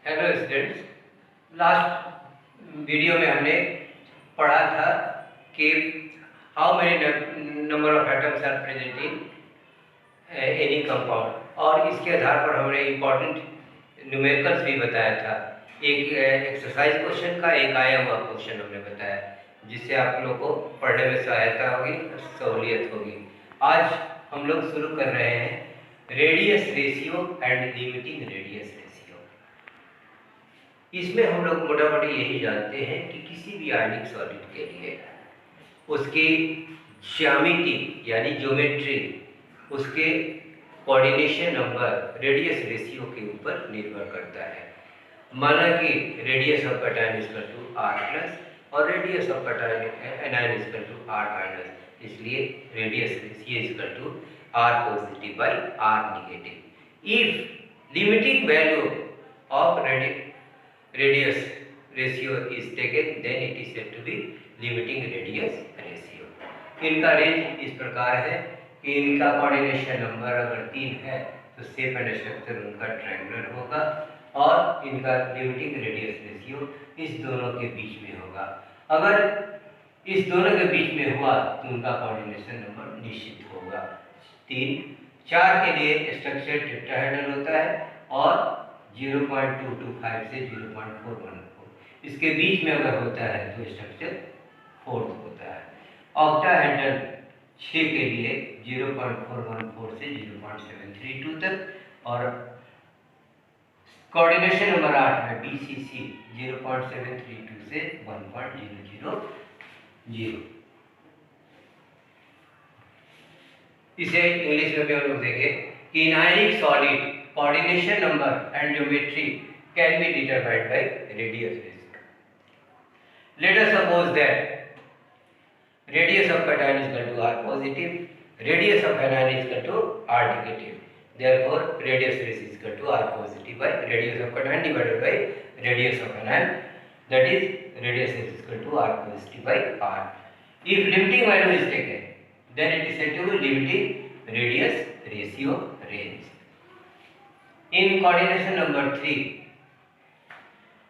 Hello students, last video में हमने पढ़ा था कि how many number of atoms are present in any compound, और इसके आधार पर हमने इम्पॉर्टेंट न्यूमेरिकल्स भी बताया था। एक एक्सरसाइज क्वेश्चन का, एक आया हुआ क्वेश्चन हमने बताया, जिससे आप लोगों को पढ़ने में सहायता होगी, सहूलियत होगी। आज हम लोग शुरू कर रहे हैं radius ratio and limiting radius ratio. इसमें हम लोग मोटा मोटी यही जानते हैं कि किसी भी आयनिक सॉलिड के लिए उसकी ज्यामिति यानी ज्योमेट्री, उसके कोऑर्डिनेशन नंबर रेडियस रेशियो के ऊपर निर्भर करता है। माना कि radius of cation is equal to r plus और radius of anion is equal to r minus, इसलिए radius ratio is equal to r positive by r negative. If limiting value of radius ratio is taken, then it is said to be limiting radius ratio. इनका range इस प्रकार है कि इनका coordination number अगर 3 है तो शेप एंड स्ट्रक्चर उनका ट्रायंगुलर होगा, और इनका लिमिटिंग रेडियस रेशियो इस दोनों के बीच में होगा। अगर इस दोनों के बीच में हुआ तो उनका कोऑर्डिनेशन नंबर निश्चित होगा। 3, 4 के लिए स्ट्रक्चर टेट्राहेड्रल होता है और 0.225 से 0.414, इसके बीच में अगर होता है तो स्ट्रक्चर फोर्थ होता है। ऑक्टाहेड्रल 6 के लिए 0.414 से 0.732 तक, और कोऑर्डिनेशन नंबर 8 में BCC 0.732 से 1.000। इसे इंग्लिश में भी हम लोग देखें कि इन ionic solid coordination number and geometry can be determined by radius ratio. Let us suppose that radius of cation is equal to r positive, radius of anion is equal to r negative. Therefore, radius ratio is equal to r positive by radius of cation divided by radius of anion. That is, radius is equal to r positive by r. If limiting value is taken, then it is said to be limiting radius ratio range. In coordination number 3,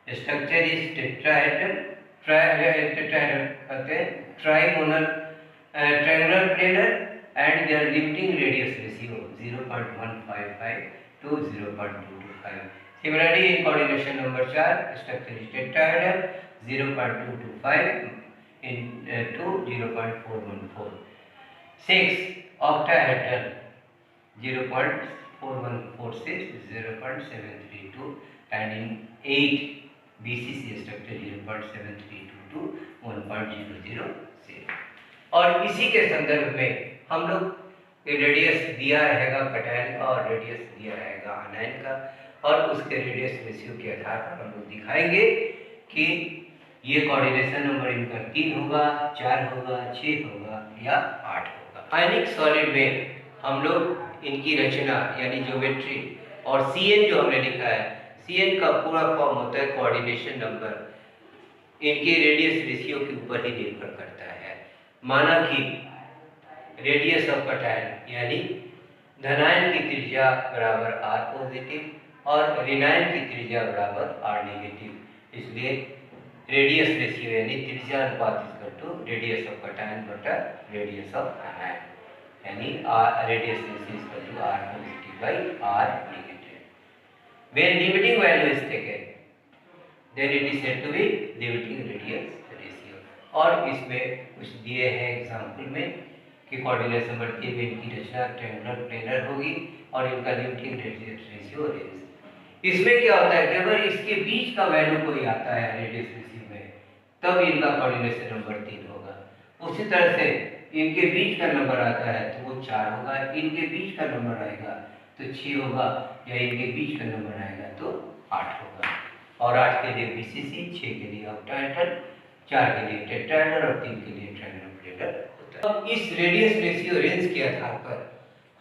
structure is tetrahedral, trigonal, triangular planar, and their limiting radius ratio 0.155 to 0.225. Similarly, in coordination number 4, structure is tetrahedral, 0.225 to 0.414. 6, octahedral, 0.4146 0.732, and in 8 BCC structure 0.732 to 1.006। और इसी के संदर्भ में हम लोग radius दिया रहेगा cation का और रेडियस दिया रहेगा आनायन का, और उसके रेडियस रेशियो के आधार पर हम लोग दिखाएंगे कि ये कोऑर्डिनेशन नंबर इनका 3 होगा, 4 होगा, 6 होगा या 8 होगा। आयनिक सॉलिड में हम लोग इनकी रचना यानी ज्योमेट्री और Cn जो हमने लिखा है, Cn का पूरा फॉर्म होता है कोऑर्डिनेशन नंबर, इनके रेडियस रेशियो के ऊपर ही निर्भर करता है। माना कि रेडियस ऑफ कैटायन यानी धनायन की त्रिज्या बराबर r पॉजिटिव और ऋणायन की त्रिज्या बराबर r नेगेटिव, इसलिए रेडियस रेशियो यानी त्रिज्या अनुपात equal to radius of cation बटा रेडियस ऑफ आनायन, यानी radius is equal to r positive by r negative. When limiting value is taken, then it is said to be limiting radius ratio. और इसमें कुछ दिए हैं example में कि coordination number 3 में इनकी रचना ट्रायंगुलर प्लेनर होगी और इनका लिमिटिंग रेडियस रेशियो रेंज। इसमें क्या होता है कि अगर इसके बीच का वैल्यू कोई आता है रेडियस रेशियो में, तब इनका कोऑर्डिनेशन नंबर 3 होगा। उसी तरह से इनके बीच का नंबर आता है तो वो 4 होगा, इनके बीच का नंबर आएगा तो 6 होगा, या इनके बीच का नंबर आएगा तो 8 होगा। और 8 के लिए BCC, 6 के लिए ऑक्टाहेड्रल, 4 के लिए टेट्राहेड्रल और 3 के लिए ट्रायंगुलर प्लेनर होता है। अब इस रेडियस रेशियो रेंज के आधार पर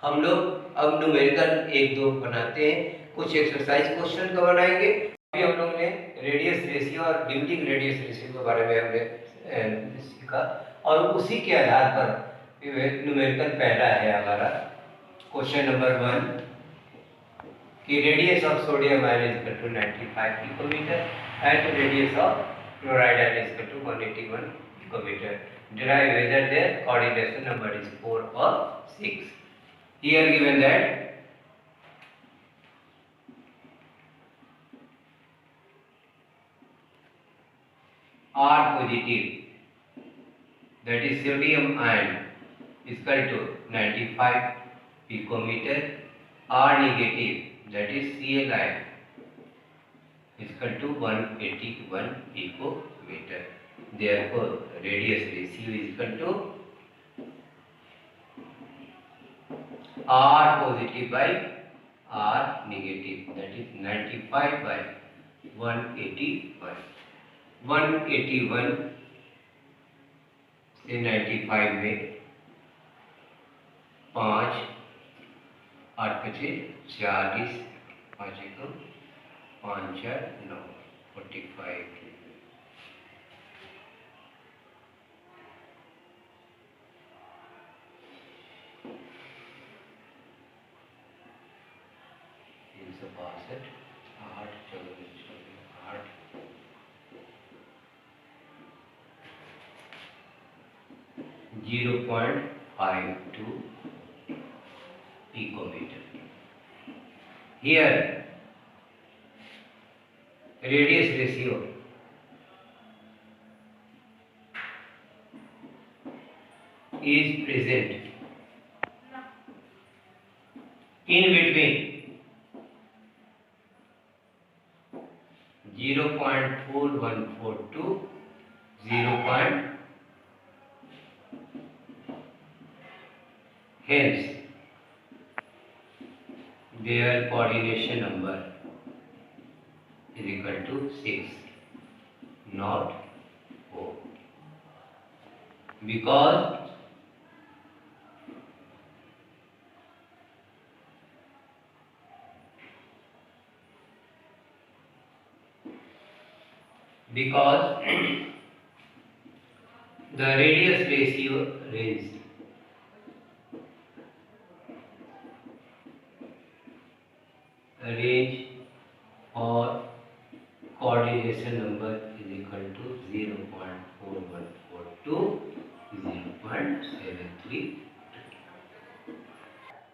हम लोग अब न्यूमेरिकल 1-2 बनाते हैं, कुछ एक्सरसाइज क्वेश्चन का बनाएंगे। अभी हम लोग ने रेडियस रेशियो और लिमिटिंग रेडियस रेशियो के बारे में हमने सीखा, और उसी के आधार पर न्यूमेरिकल पहला है हमारा क्वेश्चन नंबर 1। कि radius of sodium ion is equal to 95 picometer and radius of chloride ion is equal to 181 picometer. Derive whether their coordination number is 4 or 6. Here given that R positive, that is sodium ion, is equal to 95 picometer. R negative, that is Cl ion, is equal to 181 picometer. Therefore, radius ratio is equal to R positive by R negative, that is 95 by 181. 181 से 95 में 5 8 पचे 40 5 एकम 5 4 9 45. Zero 0.52 picometer. Here radius ratio is present in between 0.414 to 0. Hence, their coordination number is equal to 6, not 4. Because the radius ratio range or coordination number is equal to 0.4142 to 0.73.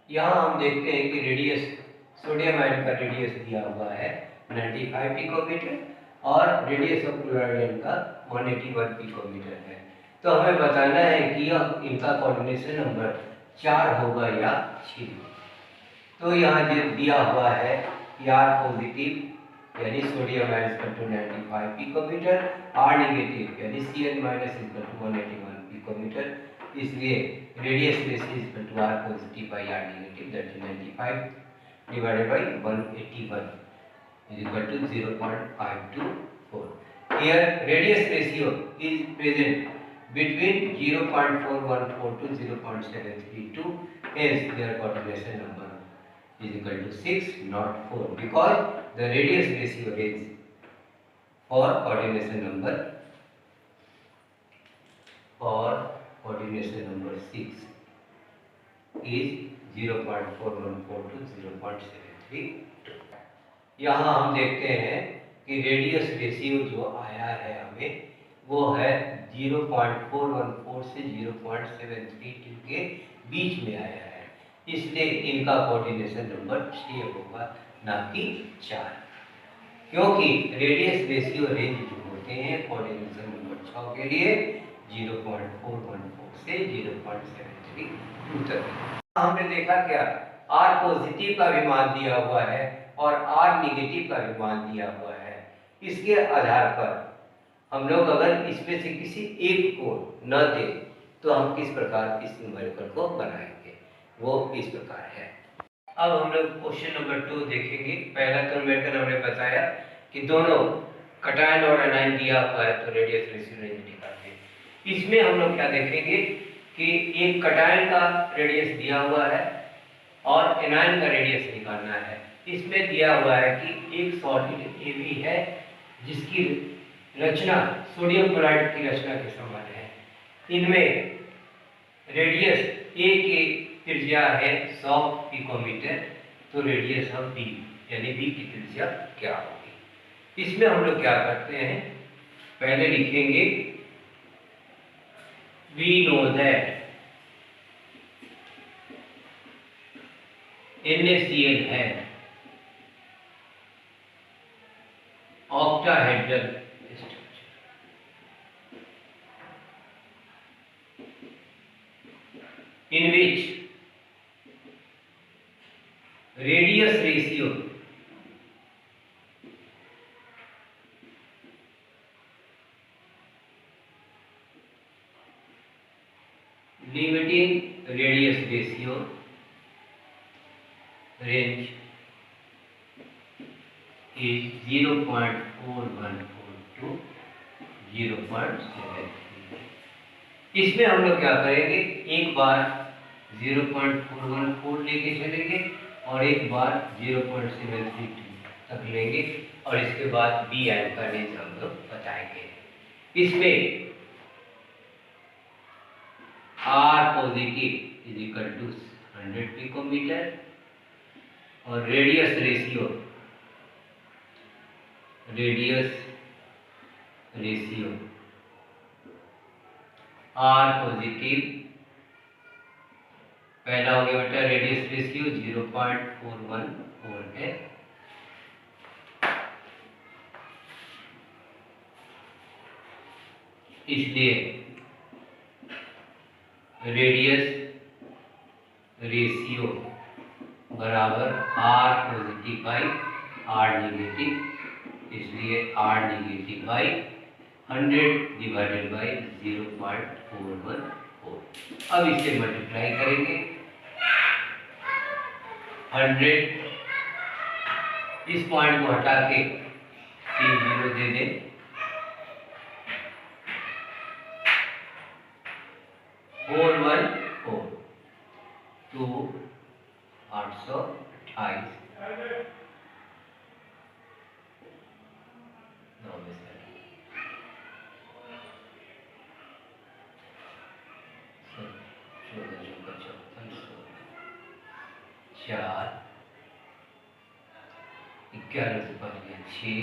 यहाँ हम देखते हैं कि radius sodium ion का radius दिया हुआ है 95 picometre और रेडियस ऑफ क्लोराइड आयन का 181 पिकोमीटर है. तो हमें बताना है कि इनका कोऑर्डिनेशन नंबर 4 होगा या 6. तो यहाँ जो दिया हुआ है R पॉजिटिव यानी sodium ion equal to 95 picometre, R negative यानी Cl minus equal to 181 picometre. इसलिए radius ratio equal to R positive by R negative, that is 95 divided by 181 is equal to 0.524. Here radius ratio is present between 0.414 to 0.732. Hence their coordination number is equal to 6, not 4, because the radius ratio range for coordination number 6 is 0.414 to 0.732. यहाँ हम देखते हैं कि radius ratio जो आया है हमें वो है 0.414 से 0.732 के बीच में आया है. इसलिए इनका कोऑर्डिनेशन नंबर 6 होगा, ना कि 4, क्योंकि रेडियस रेशियो रेंज जो होते हैं कोऑर्डिनेशन नंबर 6 के लिए 0.414 से 0.732 तक. हमने देखा क्या, R पॉजिटिव का भी मान दिया हुआ है और R नेगेटिव का भी मान दिया हुआ है. इसके आधार पर हम लोग अगर इसमें से किसी एक को न दें तो हम किस प्रकार इस न्यूमेरिकल को बनाएंगे, वो इस प्रकार है. अब हम लोग क्वेश्चन नंबर 2 देखेंगे. पहला तो न्यूमेरिकल हमने बताया कि दोनों कटायन और एनायन दिया हुआ है तो रेडियस रेशियो रेंज निकालते हैं. इसमें हम लोग क्या देखेंगे कि एक कटायन का रेडियस दिया हुआ है और एनायन का रेडियस निकालना है. इसमें दिया हुआ है कि एक सॉलिड AB है जिसकी रचना सोडियम क्लोराइड की रचना के समान है. इनमें रेडियस A की त्रिज्या है 100 पिकोमीटर, तो रेडियस ऑफ B यानी बी की त्रिज्या क्या होगी। इसमें हम लोग क्या करते हैं, पहले लिखेंगे वी नो दैट NaCl है octahedral structure in which radius ratio limiting radius ratio range is 0.4142 to 0.73। इसमें हम लोग क्या करेंगे, एक बार 0.414 लेके चलेंगे और एक बार 0.732 तक लेंगे और इसके बाद बी आयन का रेंज हम लोग बताएंगे। इसमें R positive is equal to 100 picometer और रेडियस रेशियो R पॉजिटिव पहला हो गया बेटा, रेडियस रेशियो 0.414 है, इसलिए रेडियस रेशियो बराबर R positive by R negative, इसलिए R negative by 100 divided by 0.414। अब इसे मल्टीप्लाई करेंगे, 100 इस पॉइंट को हटा के 3 जीरो दे दें, 414 तो 828 4 11 से 5 6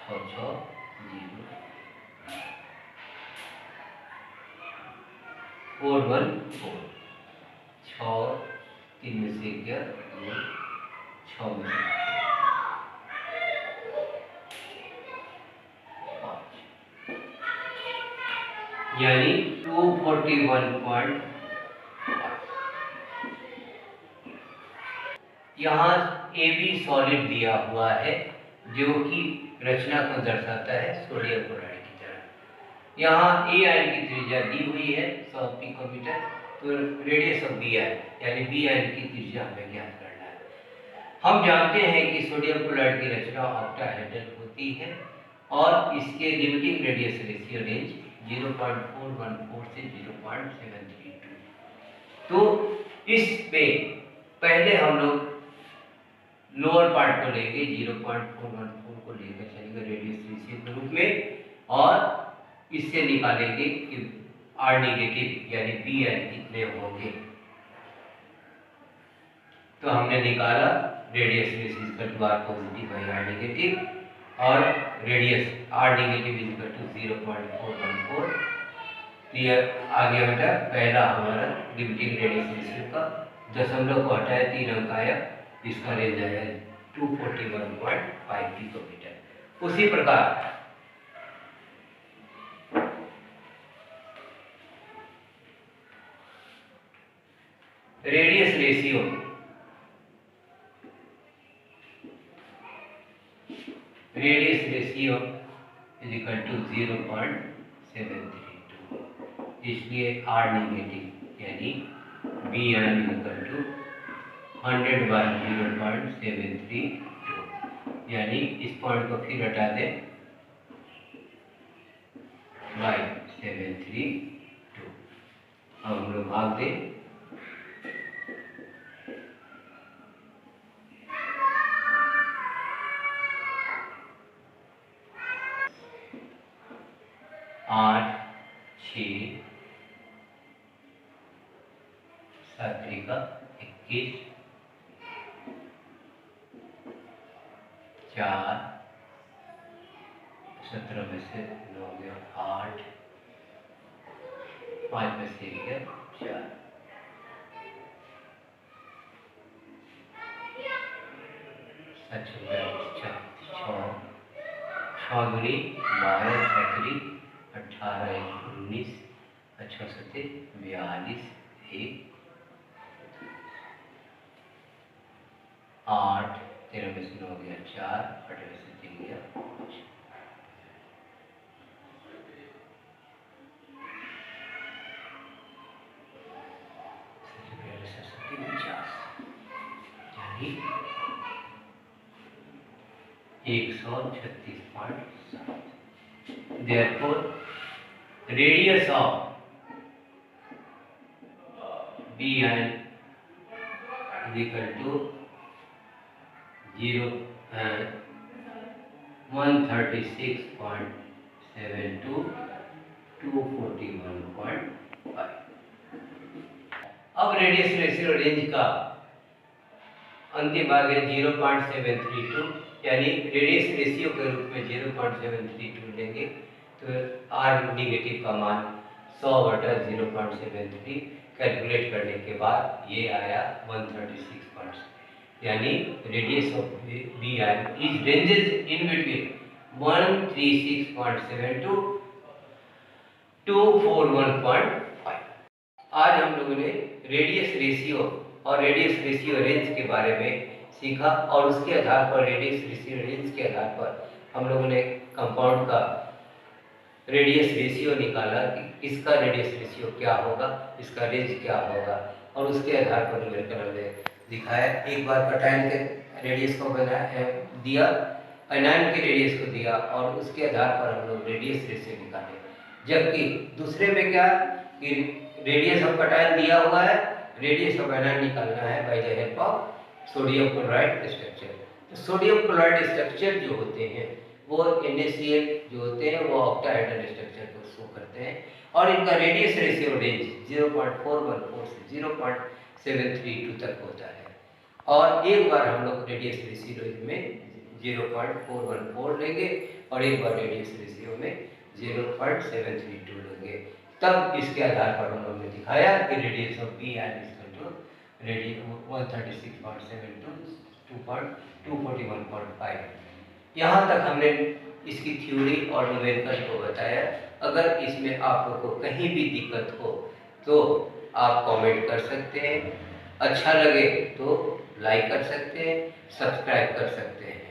6 6 0 414 6 3 में से 11 2 6 में से 5 यानी 241.5। यहाँ ए बी सॉलिड दिया हुआ है जो कि रचना को दर्शाता है सोडियम क्लोराइड की तरह। यहाँ ए आयन की त्रिज्या दी हुई है 100 पिकोमीटर, तो रेडियस ऑफ बी आयन यानी बी आयन की त्रिज्या हमें ज्ञात करना है। हम जानते हैं कि सोडियम क्लोराइड की रचना ऑक्टाहेड्रल होती है और इसके लिमिटिंग रेडियस रेशियो रेंज 0.414 से 0.732। तो इस पे पहले हम लोग लोअर पार्ट को लेंगे, 0.414 को लेकर चलेंगे रेडियस रेशियो के रूप में और इससे निकालेंगे कि R नेगेटिव यानी बी आयन कितने होंगे। तो हमने निकाला radius ratio R positive by R negative और radius R negative is equal to 0.414। Clear आ गया बेटा। पहला हमारा लिमिटिंग रेडियस रेशियो का दशमलव को हटाया 3 अंक आया, इसका रेंज आया 241.5 पिकोमीटर। उसी प्रकार radius ratio is equal to 0.732, इसलिए R नेगेटिव यानी B ion is equal to 100 by 0.732, यानी इस पॉइंट को फिर हटा दें बाई 732। अब हम लोग भाग दें, आठ 6 7 का 21 4, 17 में से 9 गया 8, 5 में से गया 4, 7 6 दूनी 12, 18, 19, 6 7 42, 1, 8, 13 में से 9 गया 4, 8 में से 3 गया 5, यानी 136.7. Therefore, radius of BN is equal to 136.72 241.5. अब रेडियस रेशियो रेंज का अंतिम भाग है 0.732, यानी रेडियस रेशियो के रूप में 0.732 लेंगे तो आर निगेटिव का मान 100/0.73 कैलकुलेट करने के बाद ये आया 136, यानी radius of B R is ranges in between 136.72 to 241.5. आज हम लोगों ने रेडियस रेशियो और रेडियस रेशियो रेंज के बारे में सीखा और उसके आधार पर रेडियस रेशियो रेंज के आधार पर हम लोगों ने कंपाउंड का रेडियस रेशियो निकाला कि इसका रेडियस रेशियो क्या होगा, इसका रेंज क्या होगा, और उसके आधार पर न्यूमेरिकल ने दिखाया। एक बार कटायन के रेडियस को बनाया दिया, अनायन के रेडियस को दिया और उसके आधार पर हम लोग रेडियस रेशियो निकाले। जबकि दूसरे में क्या कि रेडियस ऑफ कटायन दिया हुआ है, रेडियस ऑफ एनायन निकालना है by the help of sodium chloride structure. तो सोडियम क्लोराइड स्ट्रक्चर जो होते हैं वो NaCl जो होते हैं वो ऑक्टाहेड्रल स्ट्रक्चर को शो करते हैं और इनका रेडियस रेशियो रेंज 0.414 से 0.732 तक होता है। और एक बार हम लोग रेडियस रेशियो रेंज में 0.414 लेंगे और एक बार रेडियस रेशियो में 0.732 लेंगे, तब इसके आधार पर हम लोगों ने दिखाया कि radius of B R is equal to radius 136.72 241.5। यहाँ तक हमने इसकी थ्योरी और न्यूमेरिकल को बताया। अगर इसमें आप लोग को कहीं भी दिक्कत हो तो आप कमेंट कर सकते हैं, अच्छा लगे तो लाइक कर सकते हैं, सब्सक्राइब कर सकते हैं।